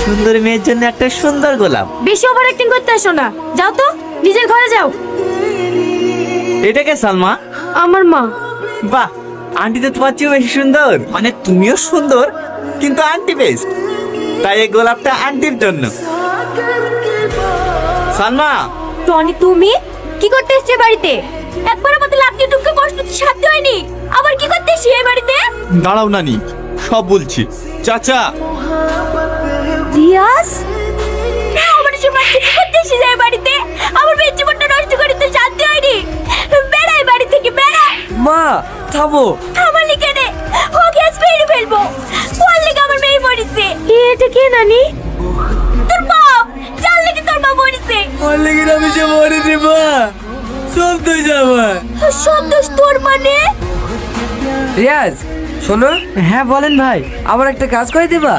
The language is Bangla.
সুন্দরী মেয়ের জন্য একটা সুন্দর গোলাপ। বেশি ওভার অ্যাক্টিং করতে আসো না, যাও তো নিজের ঘরে যাও। এটাকে সালমা? আমার মা। বাহ, আন্টি তো তোমার চেয়েও বেশি সুন্দর। মানে তুমিও সুন্দর কিন্তু আন্টি বেস্ট। তাই এই গোলাপটা আন্টির জন্য। সালমা। টনি, তুমি কি করতে এসেছো বাড়িতে? একবার আমাদের লাফতে টুককে কষ্ট দিতে সাধ্য হয়নি, আবার কি করতে এসেছো এই বাড়িতে? দাঁড়াও নানি, সব বলছি। চাচা, রিয়াজ, আমার সময় কি করতে এসেছো এই বাড়িতে? আমার মেয়ের জীবনটা নষ্ট করে তো সাধ্য হয়নি। বেড়াই বাড়ি থেকে, বেড়া। মা থামো। থামালি কেন? ও গ্যাস মেরে ফেলবো। কোন লেগে আমার মেয়ে মরেছে? এটা কে নানি? তোর বাপ। জান লেগে তোর মা মরেছে। অনেক আমি যে মরিনি মা, সব তো যাবা। সব দোষ তোর মানে? রিয়াজ শোনো। হ্যাঁ বলেন ভাই। আমার একটা কাজ করে দিবা?